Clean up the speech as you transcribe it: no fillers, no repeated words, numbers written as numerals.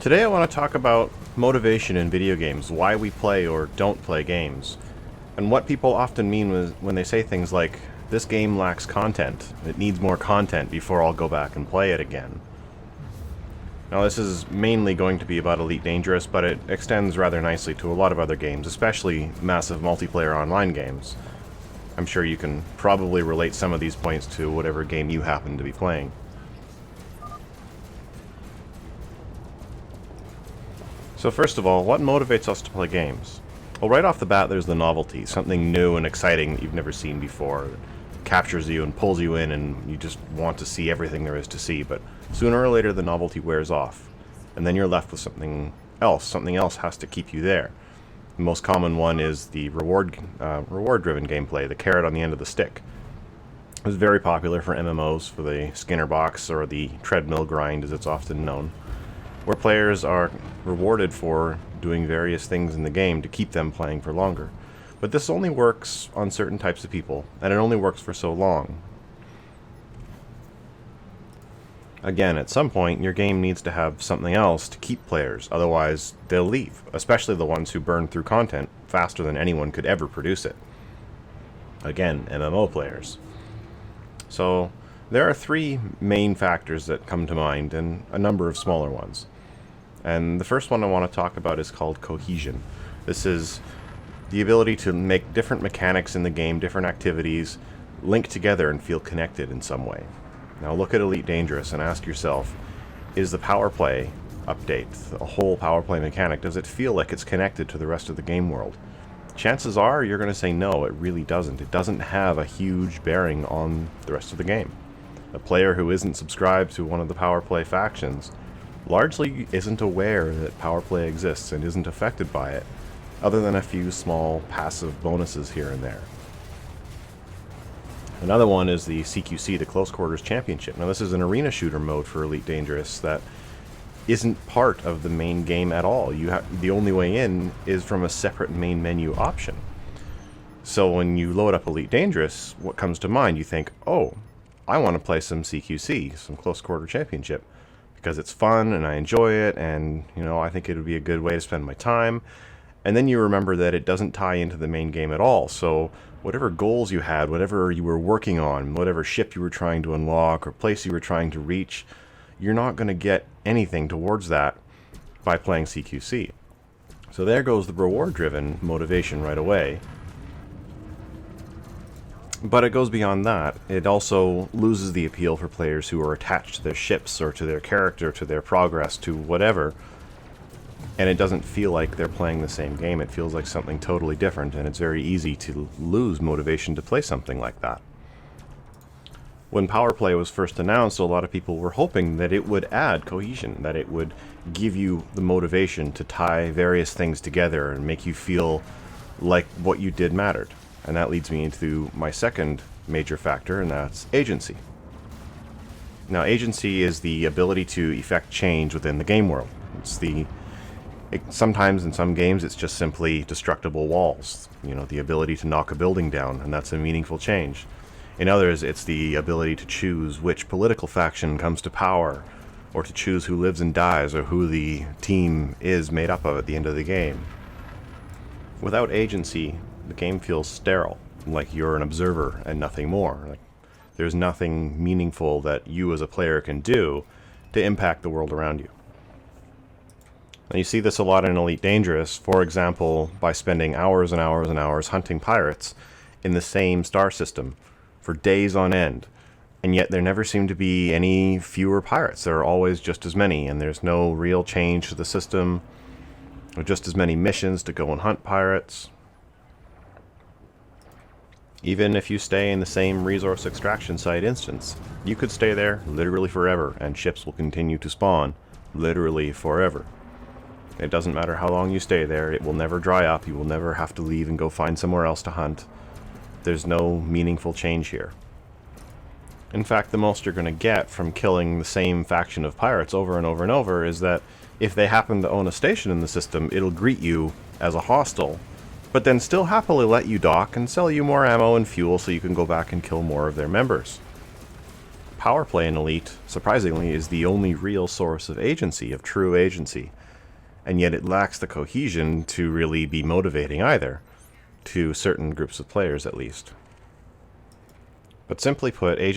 Today I want to talk about motivation in video games, why we play or don't play games, and what people often mean when they say things like, this game lacks content, it needs more content before I'll go back and play it again. Now this is mainly going to be about Elite Dangerous, but it extends rather nicely to a lot of other games, especially massive multiplayer online games. I'm sure you can probably relate some of these points to whatever game you happen to be playing. So first of all, what motivates us to play games? Well, right off the bat there's the novelty, something new and exciting that you've never seen before, that captures you and pulls you in and you just want to see everything there is to see, but sooner or later the novelty wears off, and then you're left with something else has to keep you there. The most common one is the reward-driven gameplay, the carrot on the end of the stick. It was very popular for MMOs, for the Skinner box, or the treadmill grind as it's often known, where players are rewarded for doing various things in the game to keep them playing for longer. But this only works on certain types of people, and it only works for so long. Again, at some point, your game needs to have something else to keep players, otherwise they'll leave, especially the ones who burn through content faster than anyone could ever produce it. Again, MMO players. So, there are three main factors that come to mind, and a number of smaller ones. And the first one I want to talk about is called cohesion. This is the ability to make different mechanics in the game, different activities, link together and feel connected in some way. Now look at Elite Dangerous and ask yourself, is the power play update, the whole power play mechanic, does it feel like it's connected to the rest of the game world? Chances are you're going to say no, it really doesn't. It doesn't have a huge bearing on the rest of the game. A player who isn't subscribed to one of the power play factions largely isn't aware that power play exists and isn't affected by it, other than a few small passive bonuses here and there. Another one is the CQC, the Close Quarters Championship. Now this is an arena shooter mode for Elite Dangerous that isn't part of the main game at all. The only way in is from a separate main menu option. So when you load up Elite Dangerous, what comes to mind? You think, oh, I want to play some CQC, some Close Quarter Championship, because it's fun and I enjoy it, and I think it would be a good way to spend my time. And then you remember that it doesn't tie into the main game at all, so whatever goals you had, whatever you were working on, whatever ship you were trying to unlock or place you were trying to reach, you're not going to get anything towards that by playing CQC. So there goes the reward-driven motivation right away. But it goes beyond that. It also loses the appeal for players who are attached to their ships or to their character, to their progress, to whatever. And it doesn't feel like they're playing the same game. It feels like something totally different, and it's very easy to lose motivation to play something like that. When Power Play was first announced, a lot of people were hoping that it would add cohesion, that it would give you the motivation to tie various things together and make you feel like what you did mattered. And that leads me into my second major factor, and that's agency. Now, agency is the ability to effect change within the game world. Sometimes in some games it's just simply destructible walls, the ability to knock a building down, and that's a meaningful change. In others, it's the ability to choose which political faction comes to power, or to choose who lives and dies, or who the team is made up of at the end of the game. Without agency, the game feels sterile, like you're an observer and nothing more. Like there's nothing meaningful that you as a player can do to impact the world around you. And you see this a lot in Elite Dangerous, for example, by spending hours and hours and hours hunting pirates in the same star system for days on end. And yet there never seem to be any fewer pirates. There are always just as many, and there's no real change to the system, or just as many missions to go and hunt pirates. Even if you stay in the same resource extraction site instance, you could stay there literally forever, and ships will continue to spawn literally forever. It doesn't matter how long you stay there, it will never dry up, you will never have to leave and go find somewhere else to hunt. There's no meaningful change here. In fact, the most you're going to get from killing the same faction of pirates over and over and over is that if they happen to own a station in the system, it'll greet you as a hostile, but then still happily let you dock and sell you more ammo and fuel so you can go back and kill more of their members. power play in Elite, surprisingly, is the only real source of agency, of true agency. And yet it lacks the cohesion to really be motivating either, to certain groups of players at least. But simply put, agency